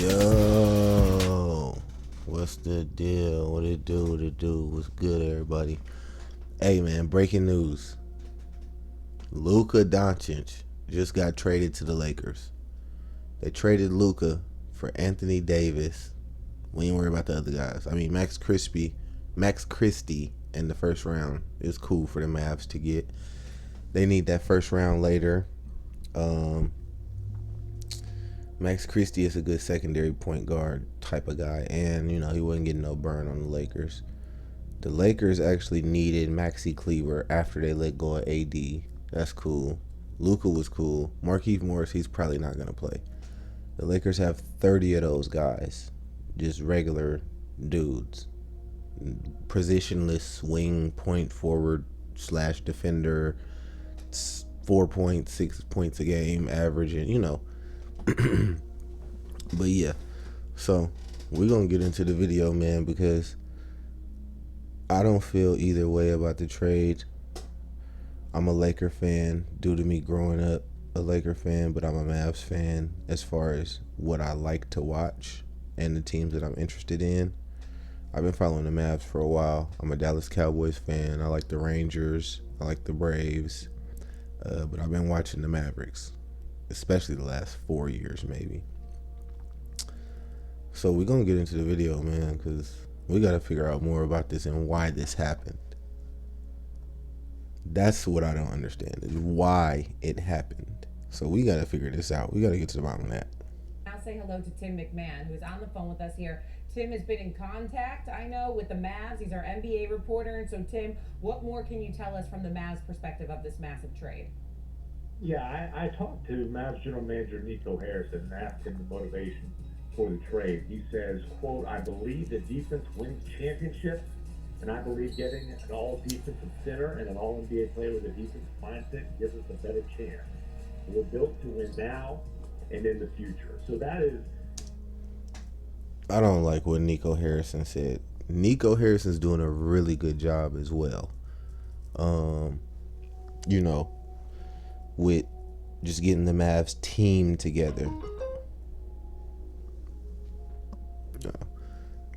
Yo, what's the deal? What it do? What it do? What's good, everybody? Hey, man, breaking news. Luka Doncic just got traded to the Lakers. They traded Luka for Anthony Davis. We ain't worry about the other guys. I mean, Max Christie in the first round is cool for the Mavs to get. They need that first round later. Max Christie is a good secondary point guard type of guy, and he wasn't getting no burn on the Lakers. The Lakers actually needed Maxi Kleber after they let go of AD. That's cool. Luka was cool. Markieff Morris, he's probably not gonna play. The Lakers have 30 of those guys, just regular dudes, positionless wing, point forward / defender, 4.6 points a game, averaging, But yeah, so we're gonna get into the video, man, because I don't feel either way about the trade. I'm a Laker fan due to me growing up a Laker fan, but I'm a Mavs fan as far as what I like to watch and the teams that I'm interested in. I've been following the Mavs for a while. I'm a Dallas Cowboys fan. I like the Rangers. I like the Braves. But I've been watching the Mavericks, especially the last 4 years maybe. So we're going to get into the video, man, because we got to figure out more about this and why this happened. That's what I don't understand, is why it happened. So we got to figure this out. We got to get to the bottom of that. Now say hello to Tim McMahon, who's on the phone with us here. Tim has been in contact, I know, with the Mavs. He's our NBA reporter. And so, Tim, what more can you tell us from the Mavs' perspective of this massive trade? Yeah, I talked to Mavs general manager Nico Harrison and asked him the motivation for the trade. He says, quote, "I believe that defense wins championships, and I believe getting an all-defensive center and an all-NBA player with a defensive mindset gives us a better chance. We're built to win now and in the future." So that is... I don't like what Nico Harrison said. Nico Harrison's doing a really good job as well. With just getting the Mavs team together.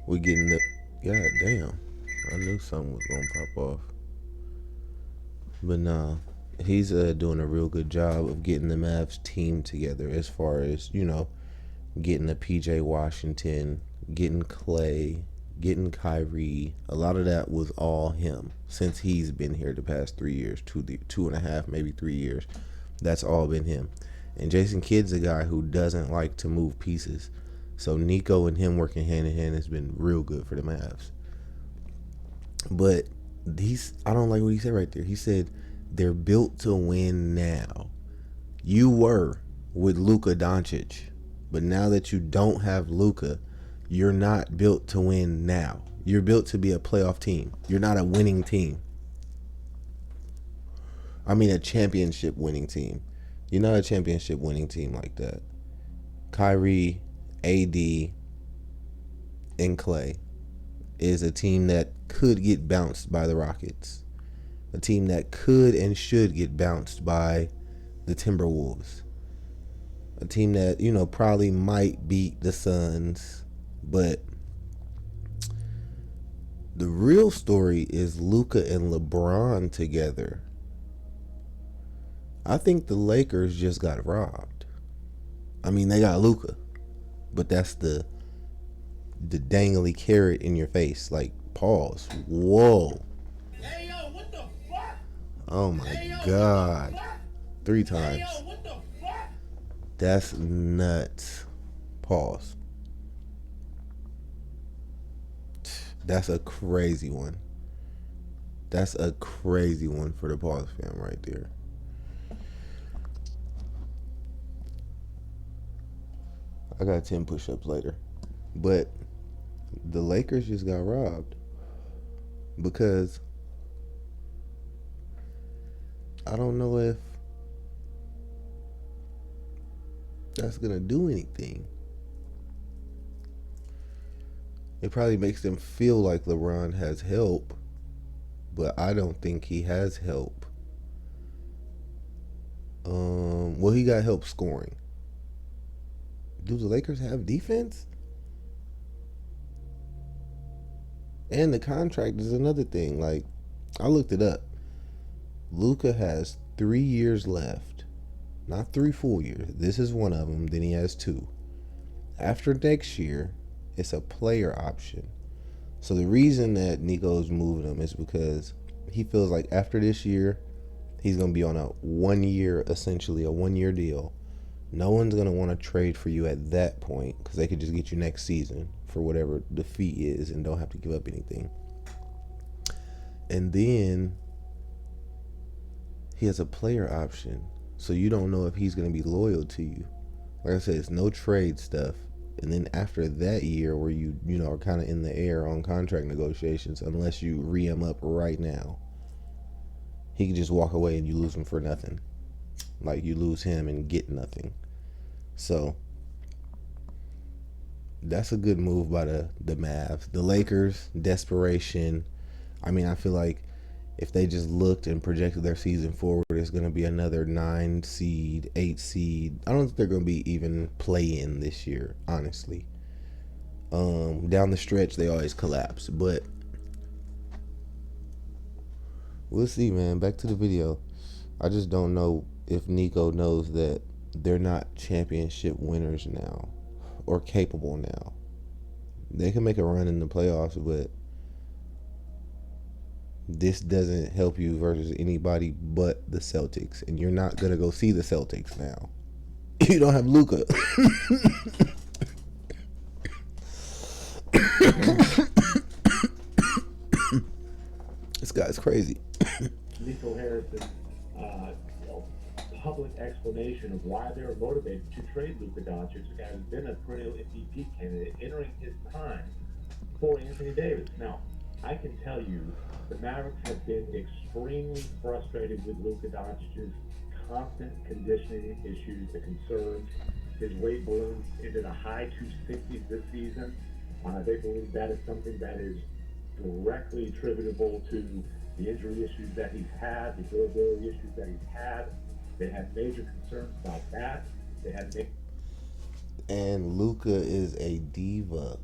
We're getting the... God damn. I knew something was going to pop off. But nah, he's doing a real good job of getting the Mavs team together as far as, getting the PJ Washington, getting Clay, getting Kyrie. A lot of that was all him since he's been here the past 3 years, 2.5, maybe 3 years. That's all been him. And Jason Kidd's a guy who doesn't like to move pieces. So Nico and him working hand in hand has been real good for the Mavs. But I don't like what he said right there. He said they're built to win now. You were with Luka Doncic, but now that you don't have Luka, you're not built to win now. You're built to be a playoff team. You're not a winning team. I mean a championship winning team. You're not a championship winning team like that. Kyrie, AD, and Clay is a team that could get bounced by the Rockets. A team that could and should get bounced by the Timberwolves. A team that, probably might beat the Suns. But the real story is Luka and LeBron together. I think the Lakers just got robbed. I mean, they got Luka, but that's the dangly carrot in your face. Like, pause. Whoa. Hey, yo, what the fuck? Oh my Hey, yo, God. what the fuck? 3 Hey, times. yo, what the fuck? That's nuts. Pause. That's a crazy one. That's a crazy one for the pause fam right there. I got 10 push-ups later. But the Lakers just got robbed because I don't know if that's going to do anything. It probably makes them feel like LeBron has help, but I don't think he has help. Well, he got help scoring. do the Lakers have defense? And the contract is another thing. Like, I looked it up. Luka has 3 years left. Not 3 full years. This is one of them. Then he has 2. After next year, it's a player option. So the reason that Nico's moving him is because he feels like after this year, he's going to be on a 1 year, essentially a 1 year deal. No one's going to want to trade for you at that point because they could just get you next season for whatever the fee is and don't have to give up anything. And then he has a player option. So you don't know if he's going to be loyal to you. Like I said, it's no trade stuff. And then after that year where you know, are kind of in the air on contract negotiations, unless you re him up right now, he can just walk away and you lose him for nothing. Like, you lose him and get nothing. So that's a good move by the Mavs. The Lakers, desperation. I mean, I feel like if they just looked and projected their season forward, it's going to be another 9 seed, 8 seed. I don't think they're going to be even play-in this year, honestly. Down the stretch, they always collapse. But we'll see, man. Back to the video. I just don't know if Nico knows that they're not championship winners now or capable now. They can make a run in the playoffs, but this doesn't help you versus anybody but the Celtics. And you're not going to go see the Celtics now. You don't have Luka. This guy's crazy. Nico Harris's public explanation of why they were motivated to trade Luka Doncic, who has been a perennial MVP candidate entering his time for Anthony Davis. Now, I can tell you the Mavericks have been extremely frustrated with Luka Doncic's constant conditioning issues, the concerns. His weight balloons into the high 260s this season. They believe that is something that is directly attributable to the injury issues that he's had, the durability issues that he's had. They had major concerns about that. They had And Luka is a diva.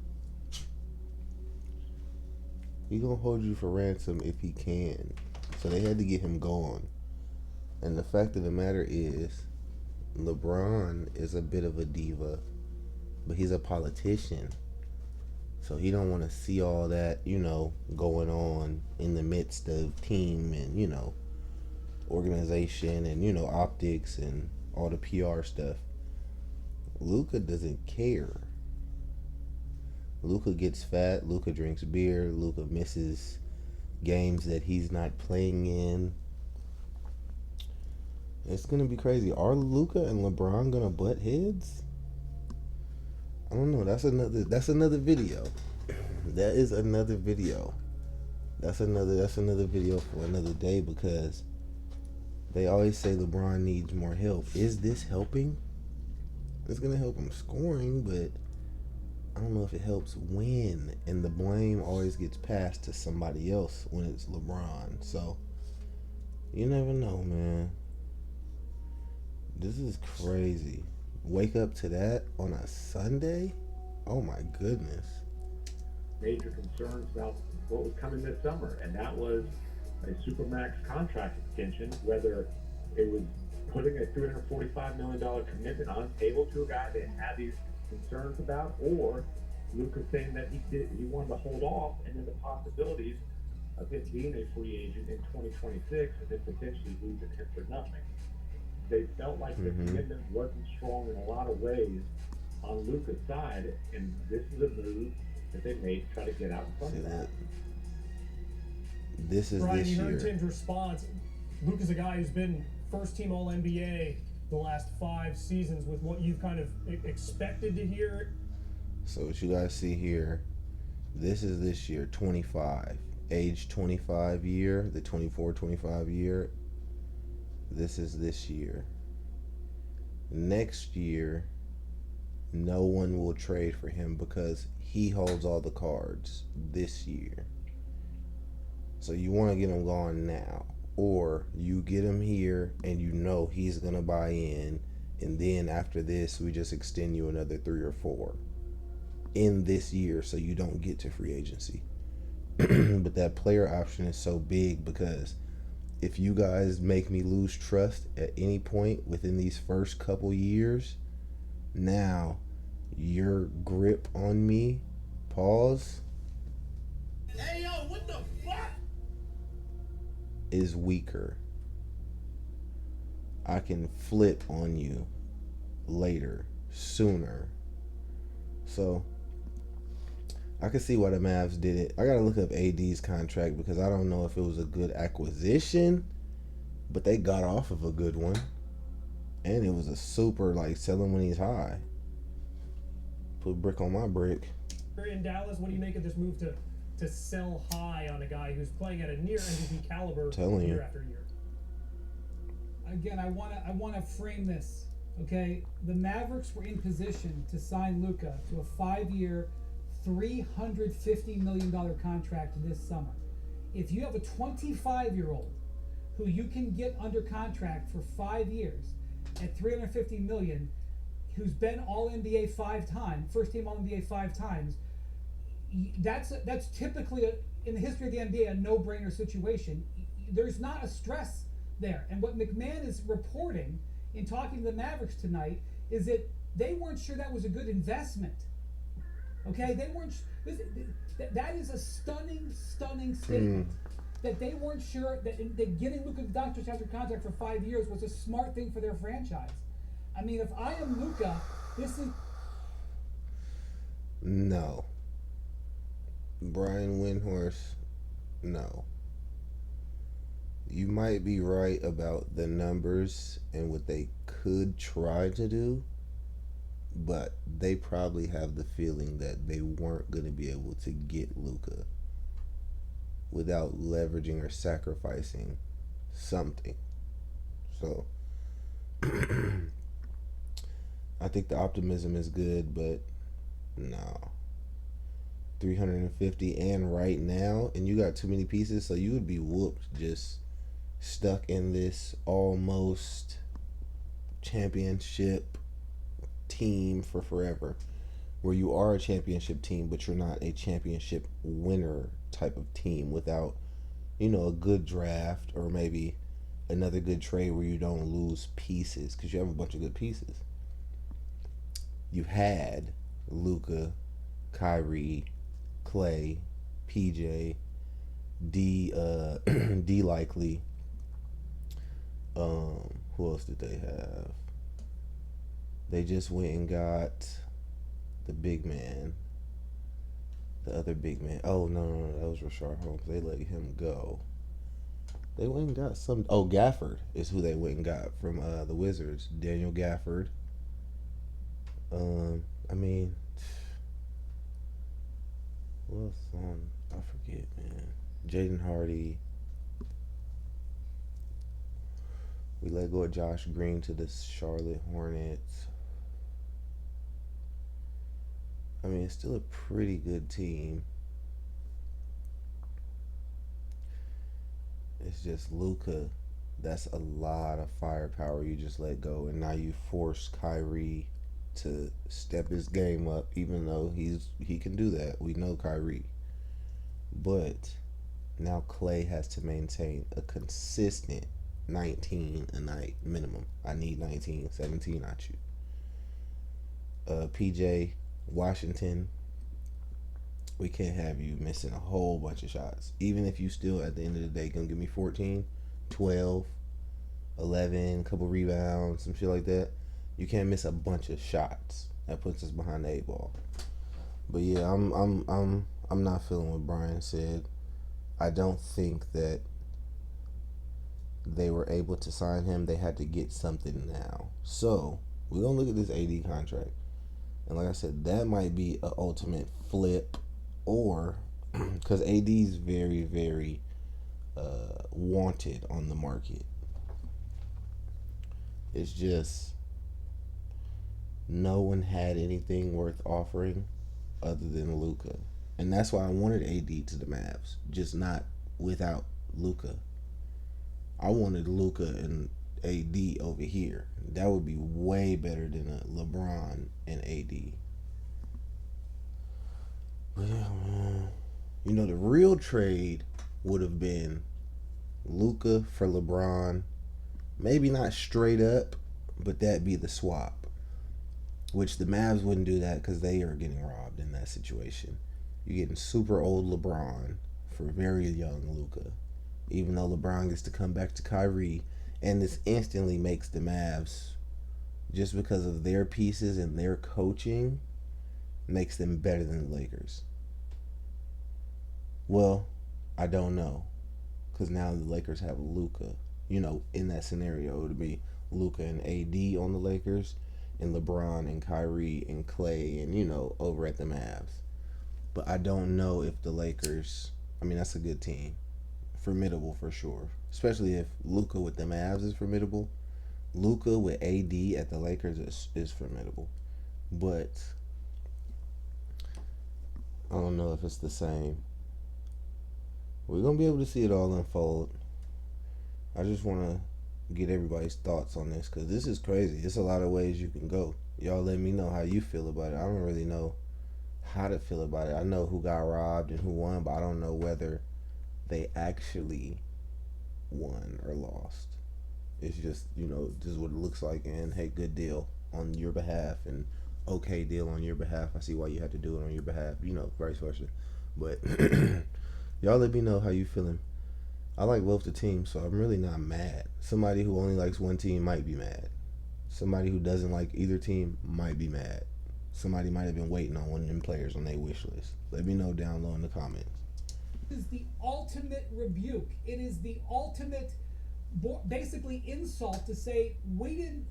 He gonna hold you for ransom if he can. So they had to get him gone. And the fact of the matter is, LeBron is a bit of a diva, but he's a politician. So he don't want to see all that, you know, going on in the midst of team and, you know, organization and, you know, optics and all the PR stuff. Luka doesn't care. Luka gets fat. Luka drinks beer. Luka misses games that he's not playing in. It's gonna be crazy. Are Luka and LeBron gonna butt heads? I don't know. That's another video. That is another video. That's another video for another day, because they always say LeBron needs more help. Is this helping? It's gonna help him scoring, but I don't know if it helps win. And the blame always gets passed to somebody else when it's LeBron. So you never know, man. This is crazy. Wake up to that on a Sunday? Oh my goodness. major concerns about what was coming this summer, and that was a Supermax contract extension, whether it was putting a $345 million commitment on the table to a guy they had these concerns about, or Luka saying that he wanted to hold off, and then the possibilities of him being a free agent in 2026 and then potentially losing him for nothing. They felt like the commitment wasn't strong in a lot of ways on Luka's side, and this is a move that they made to try to get out in front of that. This is Brian, this you year. heard Tim's response. Luka's a guy who's been first-team All-NBA the last 5 seasons. With what you've kind of expected to hear. So what you guys see here, this is this year, 25. Age 25 year, the 24-25 year. This is this year. Next year, no one will trade for him because he holds all the cards this year. So you want to get him gone now, or you get him here and you know he's gonna buy in and then after this, we just extend you another 3 or 4 in this year, so you don't get to free agency. But that player option is so big because if you guys make me lose trust at any point within these first couple years, now your grip on me, pause, Hey, yo, what the fuck? is weaker. I can flip on you later, sooner. So I can see why the Mavs did it. I gotta look up AD's contract because I don't know if it was a good acquisition, but they got off of a good one, and it was a super like sell him when he's high. Put brick on my brick. In Dallas, what do you make of this move to sell high on a guy who's playing at a near MVP caliber Telling year you. after year? Again, I wanna frame this. Okay, the Mavericks were in position to sign Luka to a 5-year, $350 million contract this summer. If you have a 25-year-old who you can get under contract for 5 years at $350 million, who's been All NBA 5 times, first team All NBA 5 times, that's typically in the history of the NBA a no-brainer situation. There's not a stress there, and what McMahon is reporting in talking to the Mavericks tonight is that they weren't sure that was a good investment. Okay, they weren't. That is a stunning statement. That they weren't sure that getting Luka Doncic after contract for 5 years was a smart thing for their franchise. I mean, if I am Luka, this is No. Brian Windhorst, no. You might be right about the numbers and what they could try to do, but they probably have the feeling that they weren't going to be able to get Luka without leveraging or sacrificing something. So I think the optimism is good, but no. 350 and right now, and you got too many pieces, so you would be whooped just stuck in this almost championship team for forever, where you are a championship team but you're not a championship winner type of team without, a good draft or maybe another good trade where you don't lose pieces because you have a bunch of good pieces. You had Luka, Kyrie, Clay, PJ, D likely. Who else did they have? They just went and got the big man. The other big man. Oh, no, that was Rashard Holmes. They let him go. They went and got some. Oh, Gafford is who they went and got from the Wizards. Daniel Gafford. I mean, who else on? I forget, man. Jaden Hardy. We let go of Josh Green to the Charlotte Hornets. I mean, it's still a pretty good team. It's just Luka. That's a lot of firepower you just let go, and now you force Kyrie to step his game up, even though he can do that. We know Kyrie. But now Clay has to maintain a consistent 19 a night minimum. I need 19, 17, not you. PJ Washington, we can't have you missing a whole bunch of shots. Even if you still, at the end of the day, gonna give me 14, 12, 11, couple rebounds, some shit like that. You can't miss a bunch of shots. That puts us behind the 8 ball. But yeah, I'm not feeling what Brian said. I don't think that they were able to sign him. They had to get something now. So we're gonna look at this AD contract. And like I said, that might be an ultimate flip, or because AD's very, very wanted on the market. It's just no one had anything worth offering other than Luka. And that's why I wanted AD to the Mavs, just not without Luka. I wanted Luka and AD over here. That would be way better than a LeBron and AD. But yeah, man. You know, the real trade would have been Luka for LeBron. Maybe not straight up, but that'd be the swap. Which the Mavs wouldn't do that because they are getting robbed in that situation. You're getting super old LeBron for very young Luka. Even though LeBron gets to come back to Kyrie, and this instantly makes the Mavs, just because of their pieces and their coaching, makes them better than the Lakers. Well, I don't know, because now the Lakers have Luka. You know, in that scenario, it would be Luka and AD on the Lakers, and LeBron and Kyrie and Clay, and over at the Mavs. But I don't know if the Lakers. I mean, that's a good team, formidable for sure. Especially if Luka with the Mavs is formidable. Luka with AD at the Lakers is formidable. But I don't know if it's the same. We're gonna be able to see it all unfold. I just want to get everybody's thoughts on this because this is crazy. It's a lot of ways you can go. Y'all let me know how you feel about it. I don't really know how to feel about it. I know who got robbed and who won, but I don't know whether they actually won or lost. It's just, this is what it looks like, and hey, good deal on your behalf, and okay deal on your behalf. I see why you had to do it on your behalf, vice versa. But y'all let me know how you feeling. I like both the teams, so I'm really not mad. Somebody who only likes one team might be mad. Somebody who doesn't like either team might be mad. Somebody might have been waiting on one of them players on their wish list. Let me know down low in the comments. It is the ultimate rebuke. It is the ultimate, basically, insult to say, we didn't.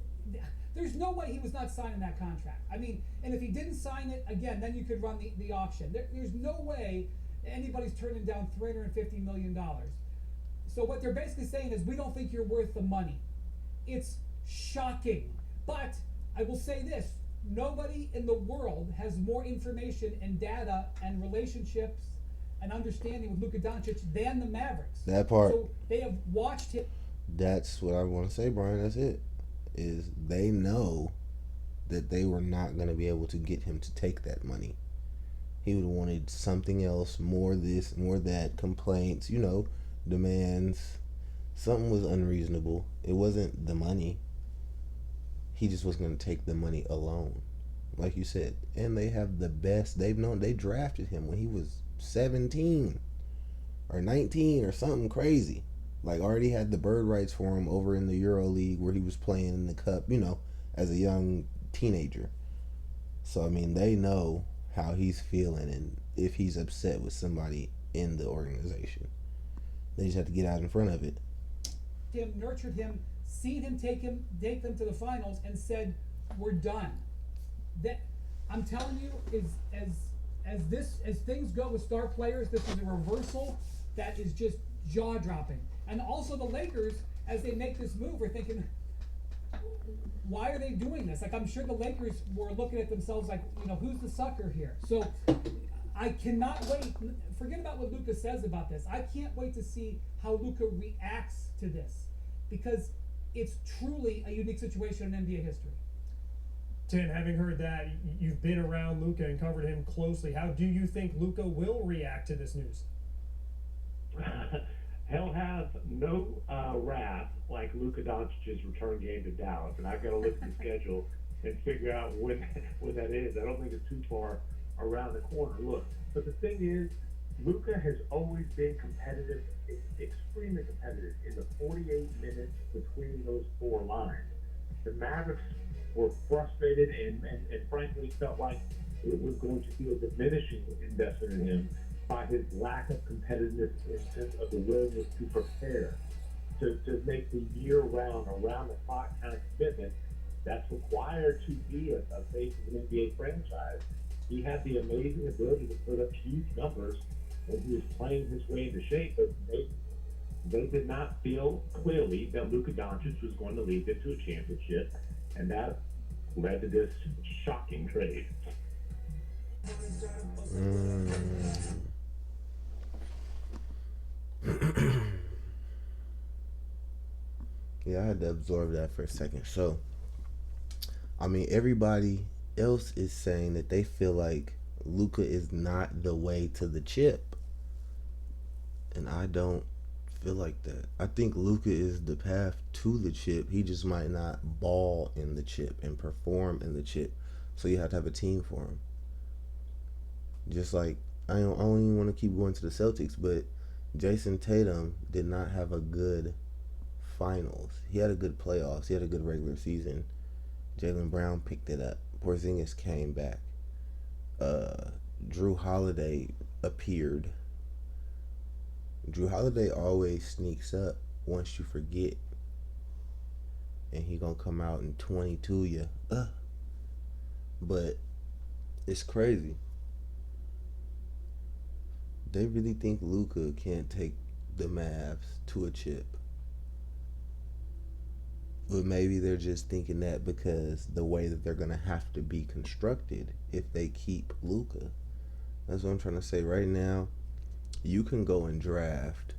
There's no way he was not signing that contract. I mean, and if he didn't sign it, again, then you could run the auction. There's no way anybody's turning down $350 million. So what they're basically saying is, we don't think you're worth the money. It's shocking. But I will say this. Nobody in the world has more information and data and relationships and understanding with Luka Doncic than the Mavericks. That part. So they have watched him. That's what I want to say, Brian. That's it. Is they know that they were not going to be able to get him to take that money. He would have wanted something else, more this, more that, complaints, demands. Something was unreasonable. It wasn't the money. He just wasn't going to take the money alone, like you said. And they have the best. They drafted him when he was 17 or 19 or something crazy. Like, already had the bird rights for him over in the Euro League where he was playing in the cup, as a young teenager. So, I mean, they know how he's feeling and if he's upset with somebody in the organization. They just have to get out in front of it. Him, nurtured him, seen him take them to the finals, and said, "We're done." That, I'm telling you, is as things go with star players, this is a reversal that is just jaw dropping. And also the Lakers, as they make this move, are thinking, why are they doing this? Like, I'm sure the Lakers were looking at themselves like, who's the sucker here? So I cannot wait. Forget about what Luka says about this. I can't wait to see how Luka reacts to this, because it's truly a unique situation in NBA history. Tim, having heard that, you've been around Luka and covered him closely. How do you think Luka will react to this news? He'll have no wrath like Luka Doncic's return game to Dallas, and I've got to look at the schedule and figure out when that is. I don't think it's too far around the corner. Look, but the thing is, Luka has always been competitive, extremely competitive in the 48 minutes between those four lines. The Mavericks were frustrated and frankly felt like it was going to be a diminishing investment in him by his lack of competitiveness in sense of the willingness to prepare, to make the year-round, around-the-clock kind of commitment that's required to be a face of an NBA franchise. He had the amazing ability to put up huge numbers when he was playing his way into shape, but they did not feel clearly that Luka Doncic was going to lead them to a championship, and that led to this shocking trade. Yeah, I had to absorb that for a second. So, I mean, everybody else is saying that they feel like Luka is not the way to the chip, and I don't feel like that. I think Luka is the path to the chip. He just might not ball in the chip and perform in the chip. So you have to have a team for him. Just like I don't even want to keep going to the Celtics, but Jason Tatum did not have a good finals. He had a good playoffs. He had a good regular season. Jaylen Brown picked it up. Porzingis came back. Uh, Drew Holiday appeared. Drew Holiday always sneaks up once you forget, and he gonna come out in 22 you. But it's crazy. They really think Luka can't take the Mavs to a chip. But maybe they're just thinking that because the way that they're gonna have to be constructed if they keep Luka. That's what I'm trying to say. Right now, you can go and draft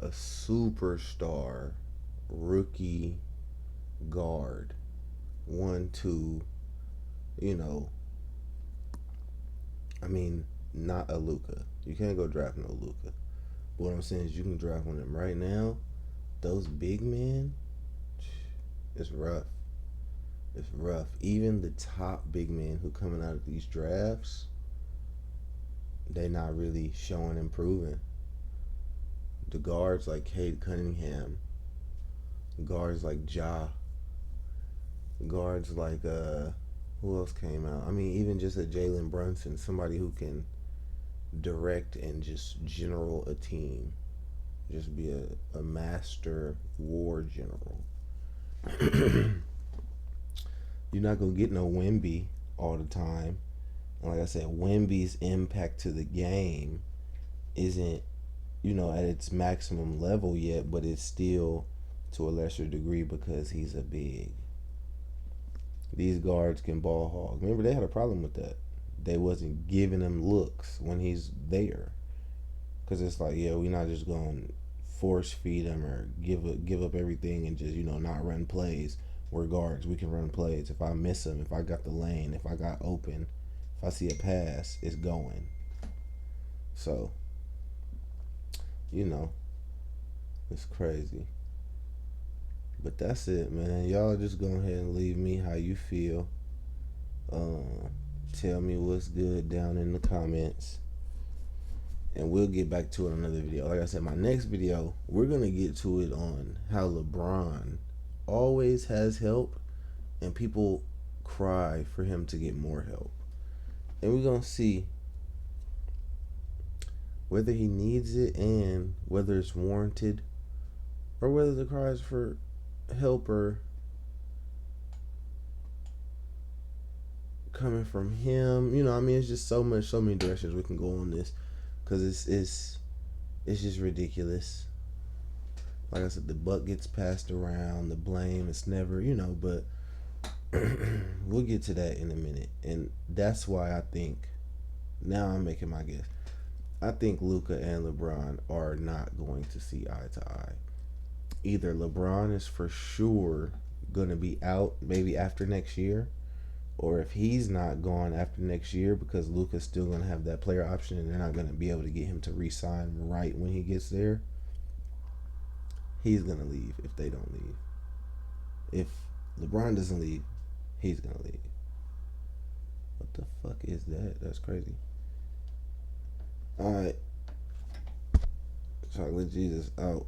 a superstar rookie guard. 1, 2, you know, I mean, not a Luka. You can't go draft no Luka. But what I'm saying is you can draft one of them right now. Those big men, it's rough. It's rough. Even the top big men who coming out of these drafts, they not really showing improving. The guards like Cade Cunningham, guards like Ja, guards like who else came out? I mean, even just a Jalen Brunson, somebody who can direct and just general a team, just be a master war general. You're not gonna get no Wemby all the time. And like I said, Wemby's impact to the game isn't, at its maximum level yet, but it's still to a lesser degree because he's a big. These guards can ball hog. Remember, they had a problem with that. They wasn't giving him looks when he's there, because it's like, yeah, we're not just going to force feed him or give up everything and just not run plays. We're guards. We can run plays. If I miss him, if I got the lane, if I got open, if I see a pass, it's going. So, it's crazy. But that's it, man. Y'all just go ahead and leave me how you feel. Tell me what's good down in the comments. And we'll get back to it in another video. Like I said, my next video, we're going to get to it on how LeBron always has help and people cry for him to get more help. And we're going to see whether he needs it and whether it's warranted, or whether the cries for help are coming from him. It's just so many directions we can go on this, because it's just ridiculous. Like I said, the buck gets passed around, the blame, it's never, but we'll get to that in a minute. And that's why I think, now I'm making my guess, I think Luka and LeBron are not going to see eye to eye. Either LeBron is for sure going to be out maybe after next year, or if he's not gone after next year because Luka's still going to have that player option and they're not going to be able to get him to re-sign right when he gets there, he's going to leave if they don't leave. If LeBron doesn't leave, he's going to leave. What the fuck is that? That's crazy. All right. Chocolate Jesus out.